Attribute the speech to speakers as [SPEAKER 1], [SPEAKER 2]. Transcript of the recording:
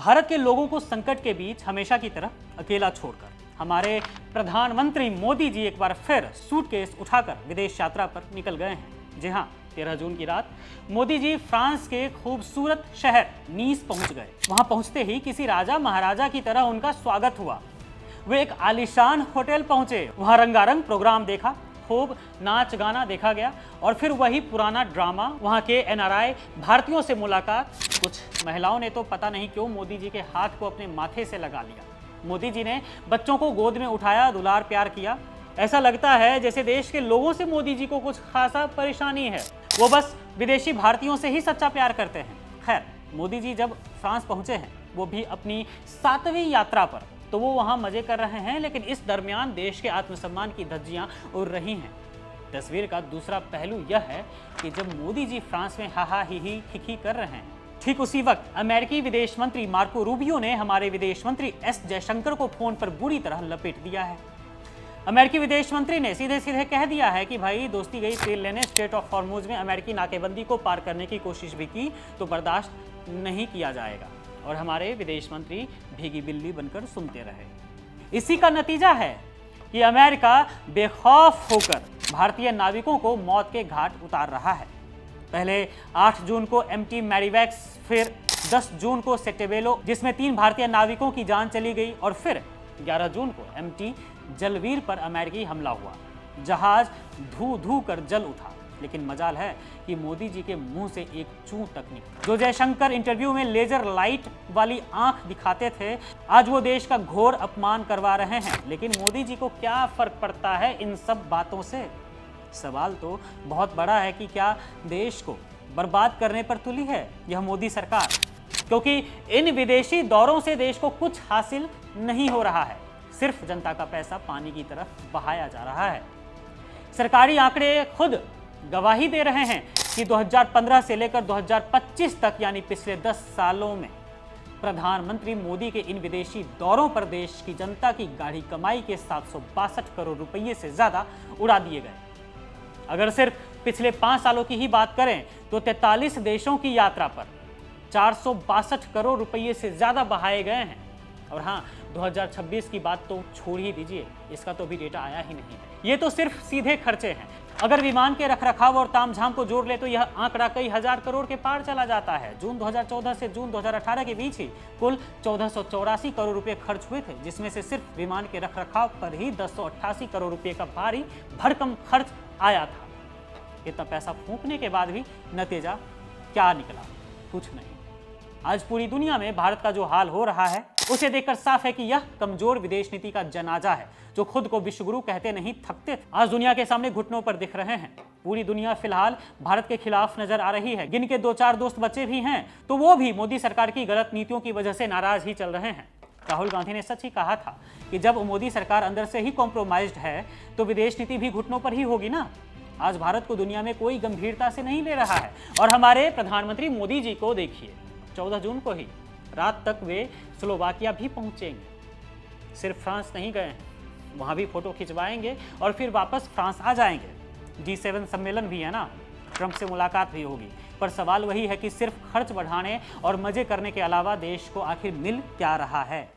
[SPEAKER 1] भारत के लोगों को संकट के बीच हमेशा की तरह अकेला छोड़कर हमारे प्रधानमंत्री मोदी जी एक बार फिर सूटकेस उठाकर विदेश यात्रा पर निकल गए हैं। जी हां, 13 जून की रात मोदी जी फ्रांस के खूबसूरत शहर नीस पहुंच गए। वहां पहुंचते ही किसी राजा महाराजा की तरह उनका स्वागत हुआ। वे एक आलीशान होटल पहुंचे, वहां रंगारंग प्रोग्राम देखा, खूब नाच गाना देखा गया और फिर वही पुराना ड्रामा, वहां के एनआरआई भारतीयों से मुलाकात। कुछ महिलाओं ने तो पता नहीं क्यों मोदी जी के हाथ को अपने माथे से लगा लिया। मोदी जी ने बच्चों को गोद में उठाया, दुलार प्यार किया। ऐसा लगता है जैसे देश के लोगों से मोदी जी को कुछ खासा परेशानी है, वो बस विदेशी भारतीयों से ही सच्चा प्यार करते हैं। खैर, मोदी जी जब फ्रांस पहुंचे हैं, वो भी अपनी 7वीं यात्रा पर, तो वो वहां मजे कर रहे हैं, लेकिन इस दरमियान देश के आत्मसम्मान की धज्जियां उड़ रही हैं। तस्वीर का दूसरा पहलू यह है कि जब मोदी जी फ्रांस में हाहा ही खिखी कर रहे हैं, ठीक उसी वक्त अमेरिकी विदेश मंत्री मार्को रूबियो ने हमारे विदेश मंत्री एस जयशंकर को फोन पर बुरी तरह लपेट दिया है। अमेरिकी विदेश मंत्री ने सीधे सीधे कह दिया है कि भाई दोस्ती गई तेल लेने, स्ट्रेट ऑफ हॉर्मुज में अमेरिकी नाकेबंदी को पार करने की कोशिश भी की तो बर्दाश्त नहीं किया जाएगा। और हमारे विदेश मंत्री भीगी बिल्ली बनकर सुनते रहे। इसी का नतीजा है कि अमेरिका बेखौफ होकर भारतीय नाविकों को मौत के घाट उतार रहा है। पहले 8 जून को MT मैरीवैक्स, फिर 10 जून को सेटेबेलो, जिसमें 3 भारतीय नाविकों की जान चली गई, और फिर 11 जून को MT जलवीर पर अमेरिकी हमला हुआ। जहाज धू धू कर जल उठा, लेकिन मजाल है कि मोदी जी के मुंह से एक चूं तक निकला। जो जयशंकर इंटरव्यू में लेजर लाइट वाली आंख दिखाते थे, आज वो देश का घोर अपमान करवा रहे हैं। लेकिन मोदी जी को क्या फर्क पड़ता है इन सब बातों से? सवाल तो बहुत बड़ा है कि क्या देश को बर्बाद करने पर तुली है यह मोदी सरकार? क्योंकि इन विदेशी दौरों से देश को कुछ हासिल नहीं हो रहा है, सिर्फ जनता का पैसा पानी की तरफ बहाया जा रहा है। सरकारी आंकड़े खुद गवाही दे रहे हैं कि 2015 से लेकर 2025 तक, यानी पिछले 10 सालों में प्रधानमंत्री मोदी के इन विदेशी दौरों पर देश की जनता की गाढ़ी कमाई के 762 करोड़ रुपये से ज्यादा उड़ा दिए गए। अगर सिर्फ पिछले 5 सालों की ही बात करें तो 43 देशों की यात्रा पर 462 करोड़ रुपये से ज्यादा बहाए गए हैं। और हाँ, 2026 की बात तो छोड़ ही दीजिए, इसका तो भी डेटा आया ही नहीं है। ये तो सिर्फ सीधे खर्चे हैं। अगर विमान के रखरखाव और तामझाम को जोड़ ले तो यह आंकड़ा कई हजार करोड़ के पार चला जाता है। जून 2014 से जून 2018 के बीच ही कुल 1484 करोड़ रुपए खर्च हुए थे, जिसमें से सिर्फ विमान के रखरखाव पर ही 1088 करोड़ रुपए का भारी भरकम खर्च आया था। इतना पैसा फूंकने के बाद भी नतीजा क्या निकला? कुछ नहीं। आज पूरी दुनिया में भारत का जो हाल हो रहा है, उसे देखकर साफ है कि यह कमजोर विदेश नीति का जनाजा है, जो खुद को विश्वगुरु कहते नहीं थकते। आज दुनिया के सामने घुटनों पर दिख रहे हैं। पूरी दुनिया फिलहाल भारत के खिलाफ नजर आ रही है। जिनके 2-4 दोस्त बच्चे भी हैं, तो वो भी मोदी सरकार की गलत नीतियों की वजह से नाराज ही चल रहे हैं। राहुल गांधी ने सच ही कहा था कि जब मोदी सरकार अंदर से ही कॉम्प्रोमाइज्ड है, तो विदेश नीति भी घुटनों पर ही होगी ना। आज भारत को दुनिया में कोई गंभीरता से नहीं ले रहा है। और हमारे प्रधानमंत्री मोदी जी को देखिए, 14 जून को ही रात तक वे स्लोवाकिया भी पहुंचेंगे। सिर्फ फ्रांस नहीं गए हैं, वहां भी फोटो खिंचवाएंगे और फिर वापस फ्रांस आ जाएंगे। G7 सम्मेलन भी है ना, ट्रंप से मुलाकात भी होगी। पर सवाल वही है कि सिर्फ खर्च बढ़ाने और मजे करने के अलावा देश को आखिर मिल क्या रहा है?